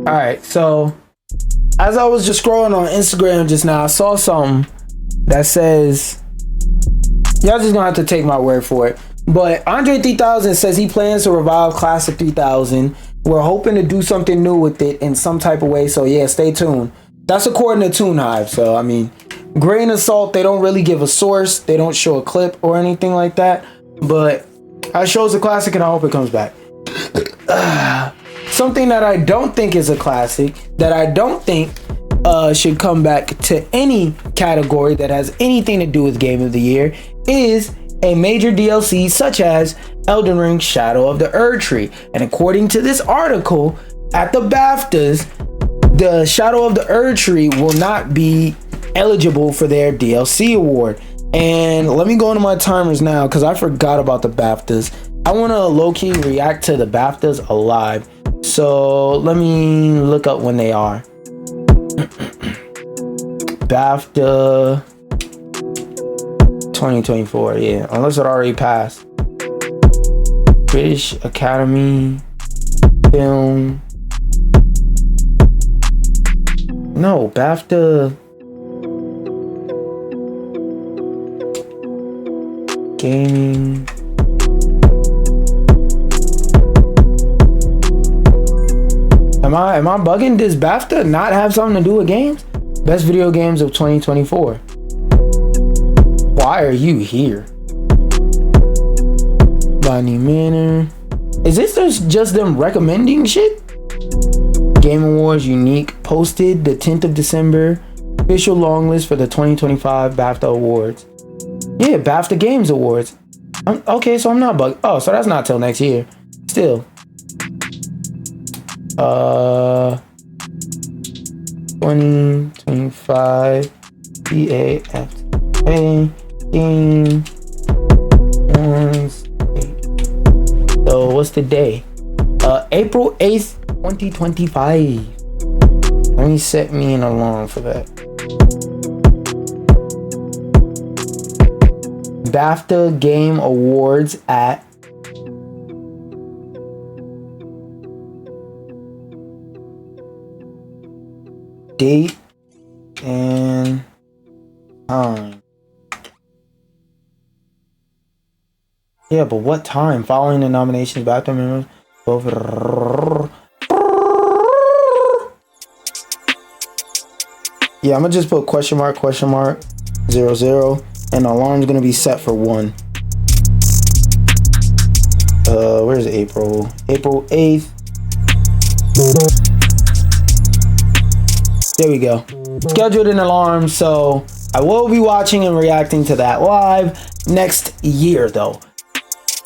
All right, so as I was just scrolling on Instagram just now, I saw something that says, y'all just gonna have to take my word for it, but Andre 3000 says he plans to revive Classic 3000. We're hoping to do something new with it in some type of way, so yeah, stay tuned. That's according to TuneHive, so I mean, grain of salt. They don't really give a source, they don't show a clip or anything like that, but I shows a classic and I hope it comes back. Something that I don't think is a classic, that I don't think should come back to any category that has anything to do with Game of the Year, is a major DLC such as Elden Ring Shadow of the Erdtree. And according to this article, at the BAFTAs, the Shadow of the Erdtree will not be eligible for their DLC award. And let me go into my timers now because I forgot about the BAFTAs. I want to low-key react to the BAFTAs alive. So let me look up when they are. BAFTA 2024, yeah, unless it already passed. British Academy Film. No, BAFTA Gaming. Am I bugging? Does BAFTA not have something to do with games? Best video games of 2024. Why are you here? Bonnie Manor. Is this just them recommending shit? Game Awards Unique posted the 10th of December. Official long list for the 2025 BAFTA Awards. Yeah, BAFTA Games Awards. Okay, so I'm not bugging. Oh, so that's not till next year. Still. 2025 BAFTA Game Awards. So what's the day? April 8th, 2025. Let me set me an alarm for that. BAFTA Game Awards at date and time. Yeah, but what time? Following the nominations, BAFTA members vote for. Yeah, I'm gonna just put question mark 00, and the alarm's gonna be set for 1. Where's April? April 8th. There we go. Scheduled an alarm, so I will be watching and reacting to that live next year, though.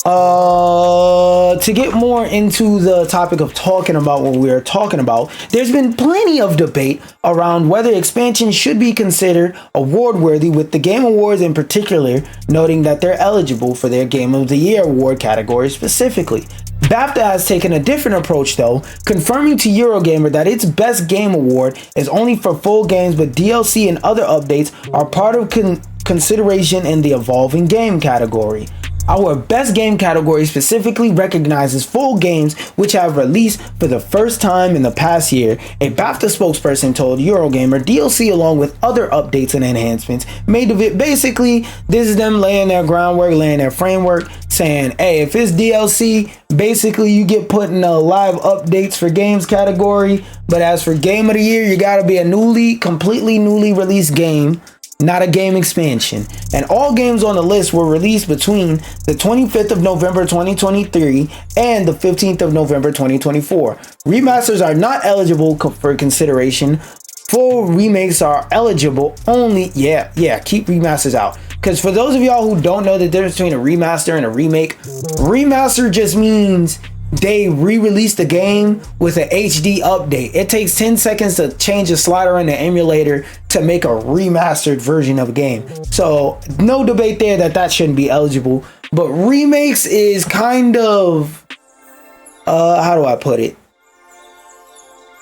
To get more into the topic of talking about what we are talking about, there's been plenty of debate around whether expansion should be considered award worthy, with the Game Awards in particular noting that they're eligible for their Game of the Year award category specifically. BAFTA has taken a different approach though, confirming to Eurogamer that its Best Game Award is only for full games, but DLC and other updates are part of consideration in the evolving game category. Our Best Game category specifically recognizes full games which have released for the first time in the past year. A BAFTA spokesperson told Eurogamer DLC along with other updates and enhancements made of it. Basically, this is them laying their groundwork, laying their framework, saying, hey, if it's DLC, basically you get put in a live updates for games category, but as for Game of the Year, you gotta be a completely newly released game, not a game expansion. And all games on the list were released between the 25th of November 2023 and the 15th of November 2024. Remasters are not eligible for consideration. Full remakes are eligible only. Yeah, keep remasters out. Because for those of y'all who don't know the difference between a remaster and a remake, remaster just means they re-release the game with an HD update. It takes 10 seconds to change a slider in the emulator to make a remastered version of a game. So no debate there that shouldn't be eligible. But remakes is kind of, how do I put it?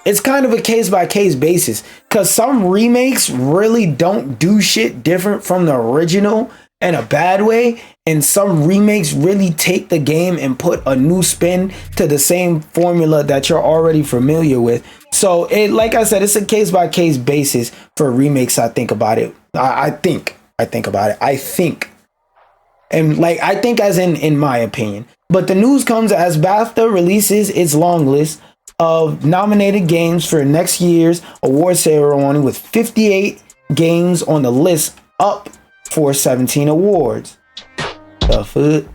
It's kind of a case-by-case basis, because some remakes really don't do shit different from the original in a bad way, and some remakes really take the game and put a new spin to the same formula that you're already familiar with. So it, like I said, it's a case by case basis for remakes. I think about it. I think about it. I think. And like, I think as in my opinion. But the news comes as BAFTA releases its long list of nominated games for next year's award ceremony, with 58 games on the list, up for 17 awards. The foot.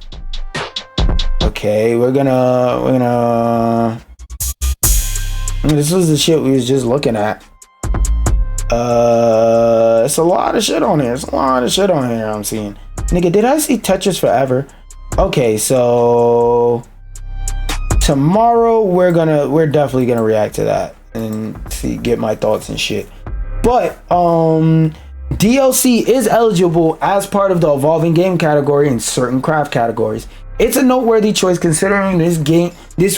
Okay, we're gonna. This was the shit we was just looking at. It's a lot of shit on here. I'm seeing. Nigga, did I see Tetris Forever? Okay, so tomorrow we're definitely gonna react to that and get my thoughts and shit. But DLC is eligible as part of the evolving game category in certain craft categories. It's a noteworthy choice considering this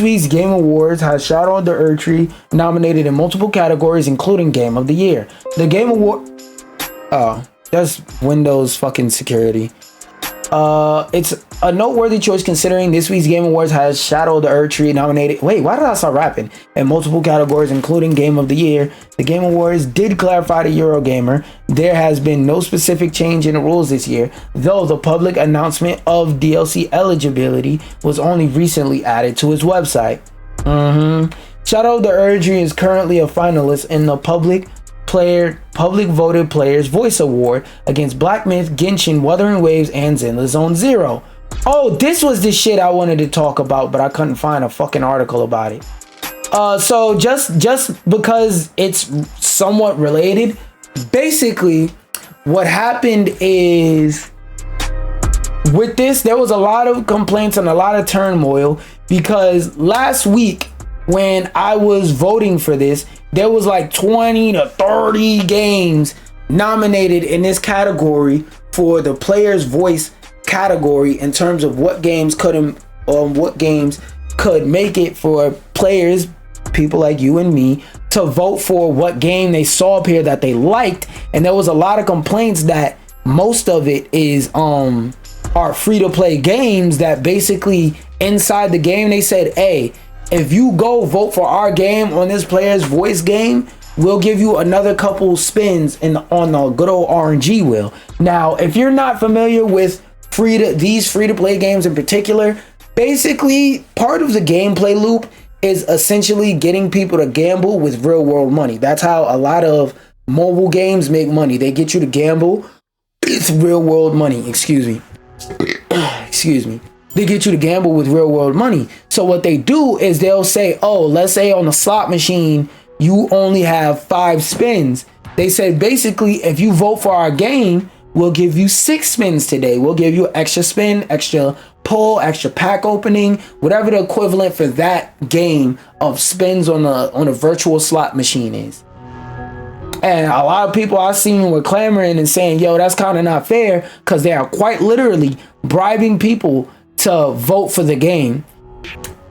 week's Game Awards has Shadow of the Erdtree nominated in multiple categories, including Game of the Year. The Game Award... Oh, that's Windows fucking security. It's a noteworthy choice considering this week's Game Awards has Shadow of the Erdtree nominated... Wait, why did I start rapping? In multiple categories, including Game of the Year. The Game Awards did clarify to Eurogamer there has been no specific change in the rules this year, though the public announcement of DLC eligibility was only recently added to its website. Shadow of the Erdtree is currently a finalist in the public voted Players Voice Award against Black Myth, Genshin, Wuthering Waves, and Zenless Zone Zero. Oh, this was the shit I wanted to talk about, but I couldn't find a fucking article about it. So just because it's somewhat related, basically what happened is with this, there was a lot of complaints and a lot of turmoil because last week when I was voting for this, there was like 20 to 30 games nominated in this category for the Player's Voice category in terms of what games could make it for players, people like you and me, to vote for what game they saw up here that they liked. And there was a lot of complaints that most of it is are free-to-play games that basically inside the game they said, hey, if you go vote for our game on this Player's Voice game, we'll give you another couple spins on the good old RNG wheel. Now, if you're not familiar with these free-to-play games in particular, basically part of the gameplay loop is essentially getting people to gamble with real-world money. That's how a lot of mobile games make money. They get you to gamble. It's real-world money. Excuse me. They get you to gamble with real world money. So what they do is they'll say, oh, let's say on the slot machine, you only have 5 spins. They said, basically, if you vote for our game, we'll give you 6 spins today. We'll give you extra spin, extra pull, extra pack opening, whatever the equivalent for that game of spins on a virtual slot machine is. And a lot of people I've seen were clamoring and saying, yo, that's kind of not fair, because they are quite literally bribing people to vote for the game.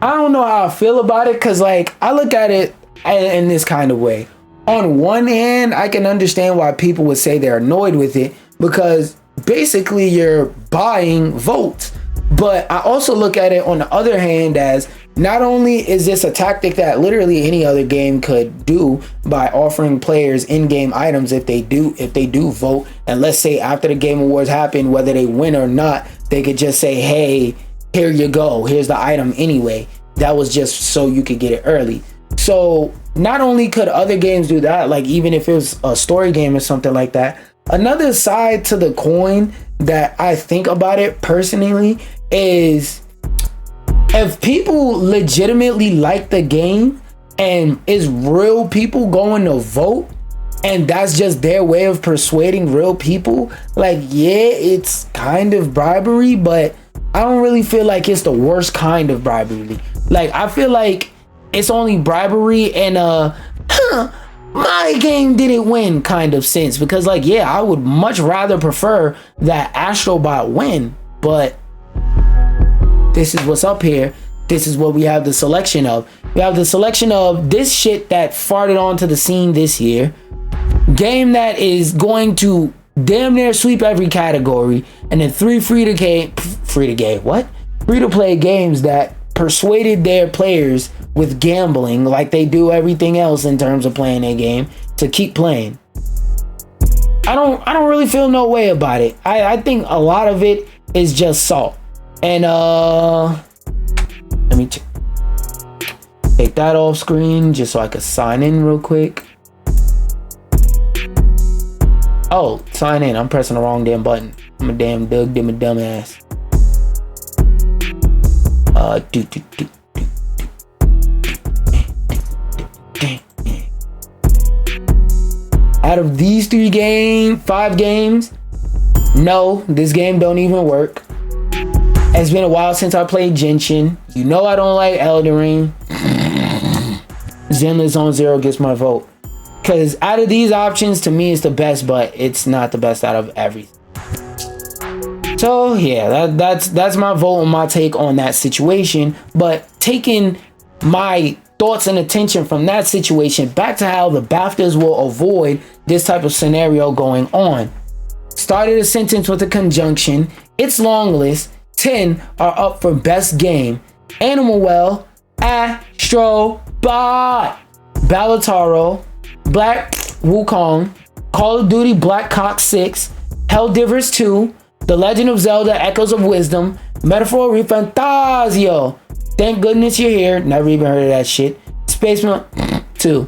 I don't know how I feel about it, because like I look at it in this kind of way. On one hand, I can understand why people would say they're annoyed with it, because basically you're buying votes. But I also look at it on the other hand as not only is this a tactic that literally any other game could do by offering players in-game items if they do vote, and let's say after the Game Awards happen, whether they win or not, they could just say, hey, here you go, here's the item anyway. That was just so you could get it early. So not only could other games do that, like even if it was a story game or something like that, another side to the coin that I think about it personally is if people legitimately like the game and is real people going to vote, and that's just their way of persuading real people, like, yeah, it's kind of bribery, but I don't really feel like it's the worst kind of bribery. Like, I feel like it's only bribery in a my game didn't win kind of sense, because like, yeah, I would much rather prefer that Astrobot win, but this is what's up here. This is what we have the selection of. We have the selection of this shit that farted onto the scene this year, game that is going to damn near sweep every category, and then 3 free-to-play games that persuaded their players with gambling like they do everything else in terms of playing a game to keep playing. I don't really feel no way about it. I think a lot of it is just salt. And let me take that off screen just so I could sign in real quick. Oh, sign in. I'm pressing the wrong damn button. I'm a damn Doug, I'm a dumbass. Out of these 5 games, no, this game don't even work. It's been a while since I played Genshin. You know I don't like Elden Ring. Zenless on Zero gets my vote. Because out of these options, to me, it's the best, but it's not the best out of everything. So yeah, that's my vote and my take on that situation. But taking my thoughts and attention from that situation back to how the BAFTAs will avoid this type of scenario going on. Started a sentence with a conjunction. It's long list. 10 are up for best game. Animal Well, Astro Bot, Balataro, Black Wukong, Call of Duty Black Cock 6, Helldivers 2, The Legend of Zelda Echoes of Wisdom, Metaphor Refantasio. Thank goodness you're here. Never even heard of that shit. Space Marine 2.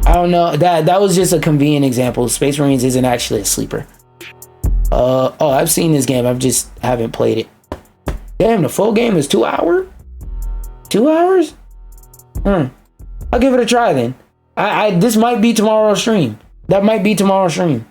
I don't know. That was just a convenient example. Space Marines isn't actually a sleeper. Oh, I've seen this game. I just haven't played it. Damn, the full game is 2 hours? 2 hours? I'll give it a try then. This might be tomorrow's stream. That might be tomorrow's stream.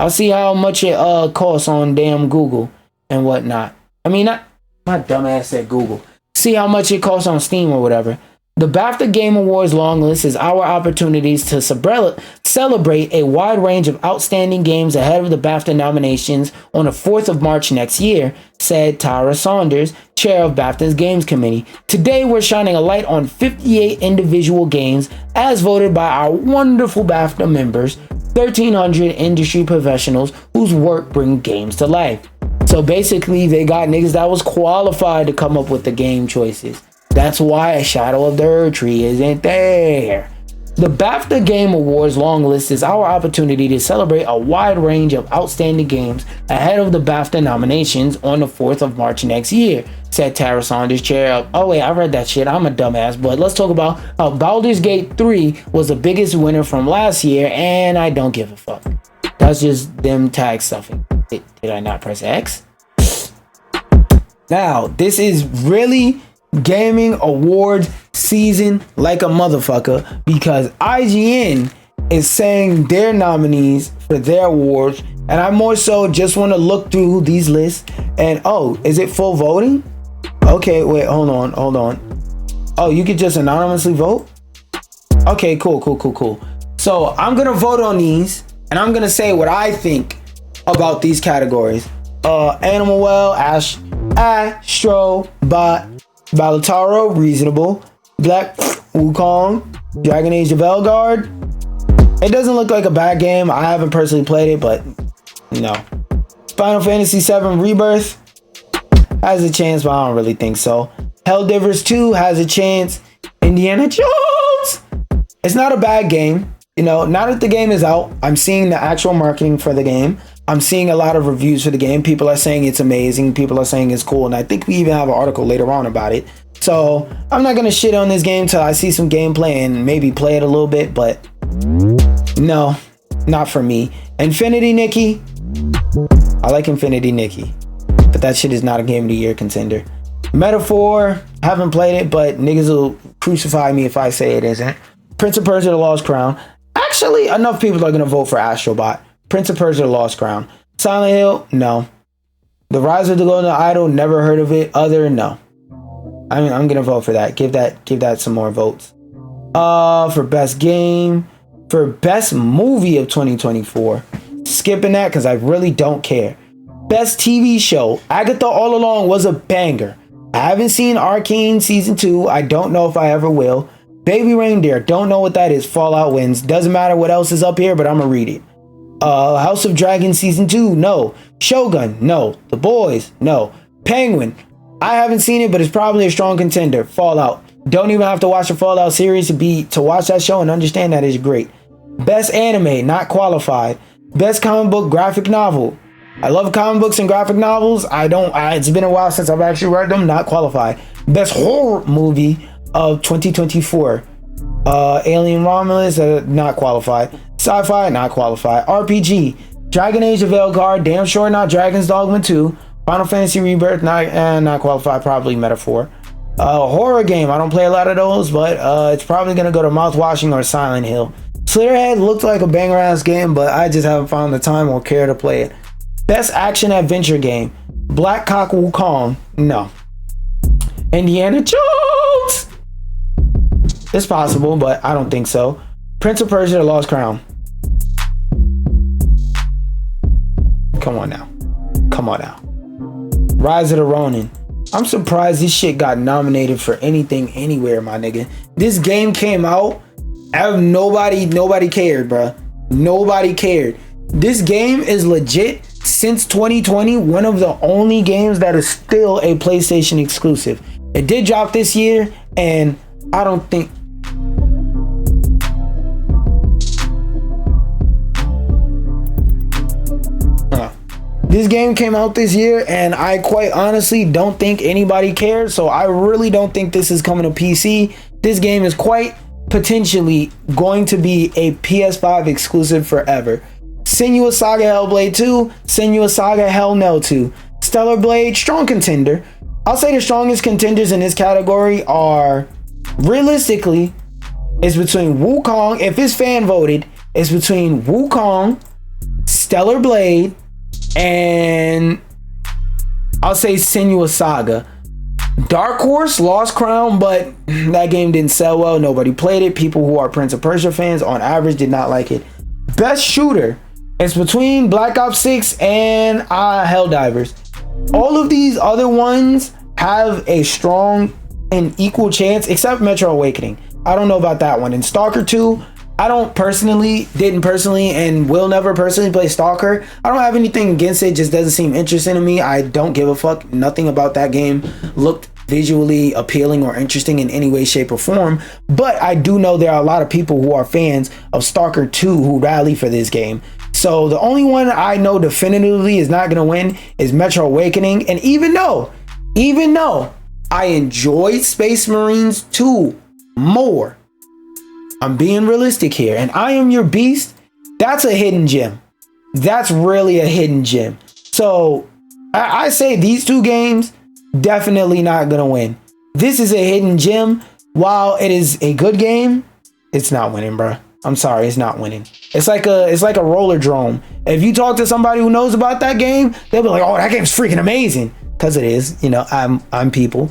I'll see how much it costs on damn Google and whatnot. I mean, my dumbass said Google. See how much it costs on Steam or whatever. The BAFTA Game Awards long list is our opportunities to celebrate a wide range of outstanding games ahead of the BAFTA nominations on the 4th of March next year, said Tara Saunders, chair of BAFTA's Games Committee. Today, we're shining a light on 58 individual games as voted by our wonderful BAFTA members, 1,300 industry professionals whose work bring games to life. So basically, they got niggas that was qualified to come up with the game choices. That's why a Shadow of the Erdtree isn't there. The BAFTA Game Awards long list is our opportunity to celebrate a wide range of outstanding games ahead of the BAFTA nominations on the 4th of March next year, said Tara Saunders, chair of... Oh wait, I read that shit. I'm a dumbass. But let's talk about how Baldur's Gate 3 was the biggest winner from last year, and I don't give a fuck. That's just them tag stuffing. Did I not press X? Now, this is really gaming award season like a motherfucker, because IGN is saying their nominees for their awards, and I more so just want to look through these lists and oh, is it full voting? Okay, wait, hold on. Oh, you could just anonymously vote? Okay, cool. So I'm gonna vote on these and I'm gonna say what I think about these categories. Animal Well, Astro Bot, Balataro, reasonable. Black Wukong, Dragon Age of Elgard. It doesn't look like a bad game. I haven't personally played it, but no. Final Fantasy VII Rebirth has a chance, but I don't really think so. Helldivers 2 has a chance. Indiana Jones. It's not a bad game. You know, now that the game is out, I'm seeing the actual marketing for the game. I'm seeing a lot of reviews for the game. People are saying it's amazing. People are saying it's cool. And I think we even have an article later on about it. So I'm not going to shit on this game till I see some gameplay and maybe play it a little bit. But no, not for me. Infinity Nikki. I like Infinity Nikki. But that shit is not a Game of the Year contender. Metaphor. Haven't played it, but niggas will crucify me if I say it isn't. Prince of Persia: The Lost Crown. Actually, enough people are going to vote for Astrobot. Prince of Persia: The Lost Crown. Silent Hill, no. The Rise of the Golden Idol, never heard of it. Other, no. I'm gonna vote for that. Give that some more votes. For best game, for best movie of 2024, skipping that because I really don't care. Best TV show, Agatha All Along was a banger. I haven't seen Arcane season 2. I don't know if I ever will. Baby Reindeer, don't know what that is. Fallout wins. Doesn't matter what else is up here, but I'm gonna read it. House of Dragon season 2, no. Shogun, no. The Boys, no. Penguin, I haven't seen it, but it's probably a strong contender. Fallout, Don't even have to watch the Fallout series to watch that show and understand that it's great. Best anime, not qualified. Best comic book graphic novel. I love comic books and graphic novels. It's been a while since I've actually read them, not qualified. Best horror movie of 2024. Alien Romulus, not qualified. Sci-fi, not qualified. RPG, Dragon Age of Elgar, damn sure not Dragon's Dogma 2. Final Fantasy Rebirth, not qualified, probably Metaphor. Horror game, I don't play a lot of those, but it's probably gonna go to Mouthwashing or Silent Hill. Slitterhead looked like a banger ass game, but I just haven't found the time or care to play it. Best action adventure game, Black Cock Wukong, no. Indiana Jones, it's possible, but I don't think so. Prince of Persia: The Lost Crown. Come on now. Rise of the Ronin. I'm surprised this shit got nominated for anything anywhere, my nigga. This game came out, nobody cared, bruh. Nobody cared. This game is legit since 2020, one of the only games that is still a PlayStation exclusive. It did drop this year, and I don't think this game came out this year, and I quite honestly don't think anybody cares. So I really don't think this is coming to PC. This game is quite potentially going to be a PS5 exclusive forever. Senua's Saga Hellblade 2, Senua's Saga Hell No 2. Stellar Blade, strong contender. I'll say the strongest contenders in this category are, realistically, it's between Wukong. If it's fan voted, it's between Wukong, Stellar Blade, and I'll say Senua's Saga. Dark Horse, Lost Crown, but that game didn't sell well. Nobody played it. People who are Prince of Persia fans on average did not like it. Best shooter, it's between Black Ops 6 and Helldivers. All of these other ones have a strong and equal chance, except Metro Awakening. I don't know about that one. And Stalker 2, I didn't personally, and will never personally play Stalker. I don't have anything against it, just doesn't seem interesting to me. I don't give a fuck. Nothing about that game looked visually appealing or interesting in any way, shape, or form. But I do know there are a lot of people who are fans of Stalker 2 who rally for this game. So the only one I know definitively is not gonna win is Metro Awakening. And even though I enjoyed Space Marines 2 more, I'm being realistic here, and I Am Your Beast, that's a hidden gem. That's really a hidden gem. So I say these two games definitely not gonna win. This is a hidden gem. While it is a good game, it's not winning, bro. I'm sorry, it's not winning. It's like a roller drome. If you talk to somebody who knows about that game, they'll be like, "Oh, that game's freaking amazing," because it is. You know, I'm people,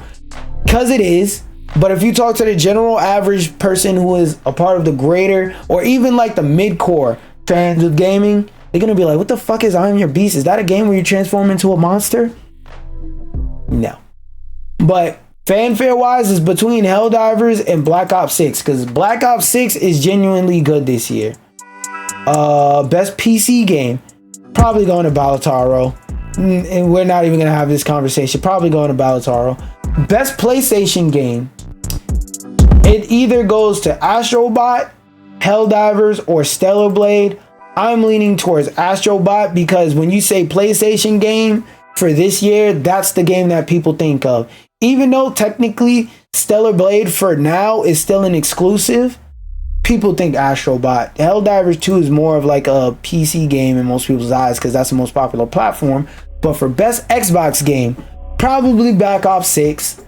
because it is. But if you talk to the general average person who is a part of the greater or even like the mid-core fans of gaming, they're gonna be like, "What the fuck is I Am Your Beast? Is that a game where you transform into a monster?" No. But fanfare wise is between Helldivers and Black Ops 6, because Black Ops 6 is genuinely good this year. Best PC game, probably going to Balataro. And we're not even gonna have this conversation. Probably going to Balataro. Best PlayStation game, it either goes to Astrobot, Helldivers, or Stellar Blade. I'm leaning towards Astrobot because when you say PlayStation game for this year, that's the game that people think of. Even though technically Stellar Blade for now is still an exclusive, people think Astrobot. Helldivers 2 is more of like a PC game in most people's eyes because that's the most popular platform. But for best Xbox game, probably Black Ops 6.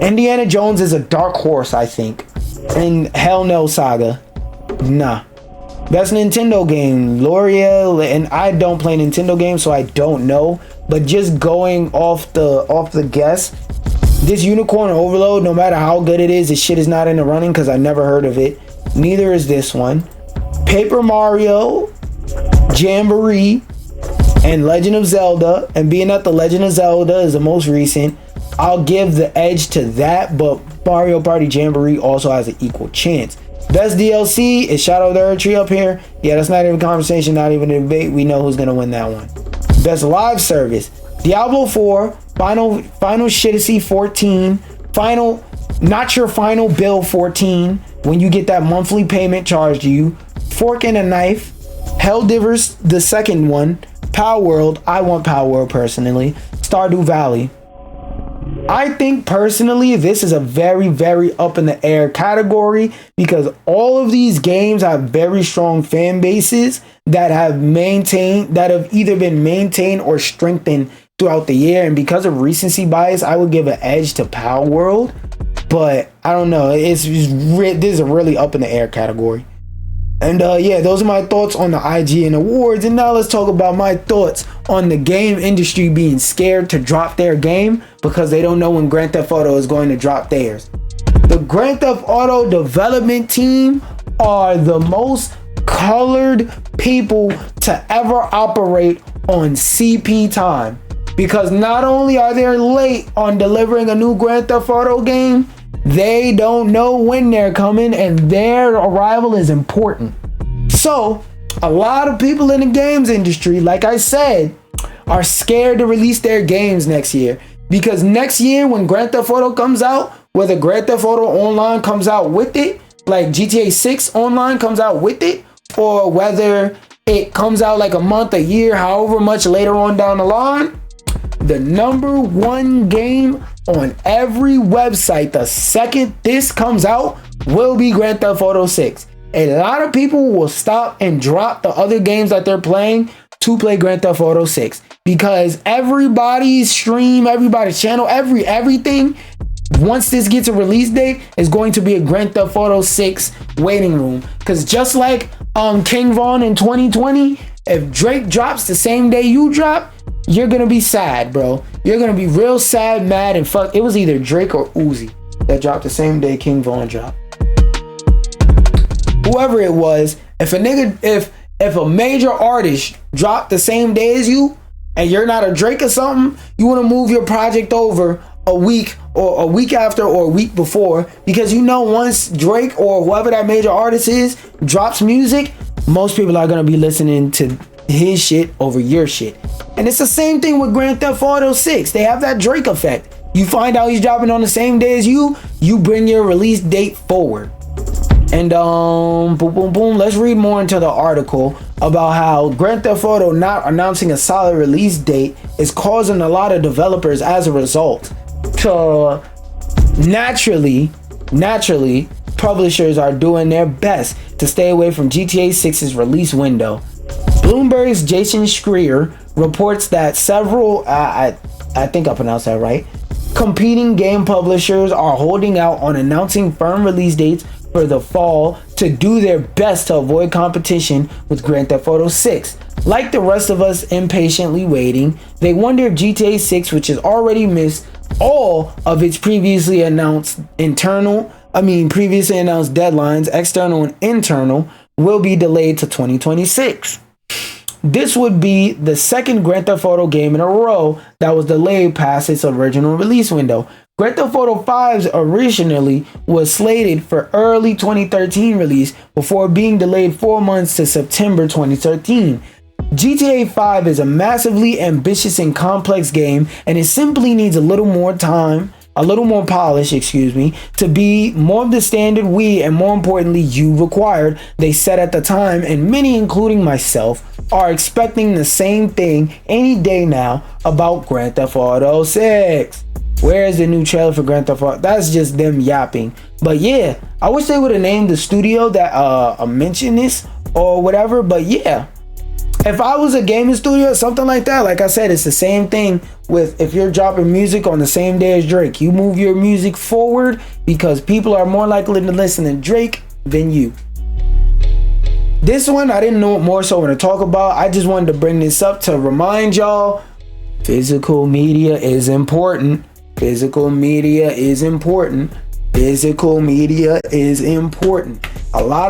Indiana Jones is a dark horse, I think. And Hell No Saga. Nah. Best Nintendo game, L'Oreal, and I don't play Nintendo games, so I don't know. But just going off the guess, this Unicorn Overload, no matter how good it is, this shit is not in the running because I never heard of it. Neither is this one. Paper Mario, Jamboree, and Legend of Zelda. And being that the Legend of Zelda is the most recent, I'll give the edge to that, but Mario Party Jamboree also has an equal chance. Best DLC is Shadow of the Earth Tree up here. Yeah, that's not even a conversation, not even a debate. We know who's gonna win that one. Best live service, Diablo 4, Final Fantasy 14, Final Not Your Final Bill 14, when you get that monthly payment charged to you, Fork and a Knife, Helldivers, the second one, Power World, I want Power World personally, Stardew Valley. I think personally this is a very, very up in the air category because all of these games have very strong fan bases that have either been maintained or strengthened throughout the year. And because of recency bias, I would give an edge to Power World. But I don't know. This is a really up in the air category. And yeah, those are my thoughts on the IGN Awards. And now let's talk about my thoughts on the game industry being scared to drop their game because they don't know when Grand Theft Auto is going to drop theirs. The Grand Theft Auto development team are the most colored people to ever operate on CP time. Because not only are they late on delivering a new Grand Theft Auto game, they don't know when they're coming and their arrival is important. So, a lot of people in the games industry, like I said, are scared to release their games next year. Because next year when Grand Theft Auto comes out, whether Grand Theft Auto Online comes out with it, like GTA 6 Online comes out with it, or whether it comes out like a month, a year, however much later on down the line, the number one game on every website the second this comes out will be Grand Theft Auto 6. A lot of people will stop and drop the other games that they're playing to play Grand Theft Auto 6 because everybody's stream, everybody's channel, everything, once this gets a release date, is going to be a Grand Theft Auto 6 waiting room. Because just like King Von in 2020, if Drake drops the same day you drop, you're gonna be sad, bro. You're gonna be real sad, mad, and fuck. It was either Drake or Uzi that dropped the same day King Von dropped. Whoever it was, if a major artist dropped the same day as you, and you're not a Drake or something, you wanna move your project over a week or a week after or a week before, because you know once Drake or whoever that major artist is drops music, most people are gonna be listening to his shit over your shit. And it's the same thing with Grand Theft Auto 6. They have that Drake effect. You find out he's dropping on the same day as you bring your release date forward. And boom, boom, boom. Let's read more into the article about how Grand Theft Auto not announcing a solid release date is causing a lot of developers as a result to naturally, publishers are doing their best to stay away from GTA 6's release window. Bloomberg's Jason Schreier reports that several, I think I pronounced that right, competing game publishers are holding out on announcing firm release dates for the fall to do their best to avoid competition with Grand Theft Auto 6. Like the rest of us impatiently waiting, they wonder if GTA 6, which has already missed all of its previously announced deadlines, external and internal, will be delayed to 2026. This would be the second Grand Theft Auto game in a row that was delayed past its original release window. Grand Theft Auto 5's originally was slated for early 2013 release before being delayed 4 months to September 2013. GTA 5 is a massively ambitious and complex game, and it simply needs a little more time, a little more polish, to be more of the standard we, and more importantly you, required, they said at the time, and many, including myself, are expecting the same thing any day now about Grand Theft Auto 6. Where is the new trailer for Grand Theft Auto? That's just them yapping. But yeah, I wish they would have named the studio that mentioned this or whatever, but yeah. If I was a gaming studio, something like that, like I said, it's the same thing with if you're dropping music on the same day as Drake. You move your music forward because people are more likely to listen to Drake than you. This one, I didn't know what more so want to talk about. I just wanted to bring this up to remind y'all, physical media is important. Physical media is important. Physical media is important. A lot of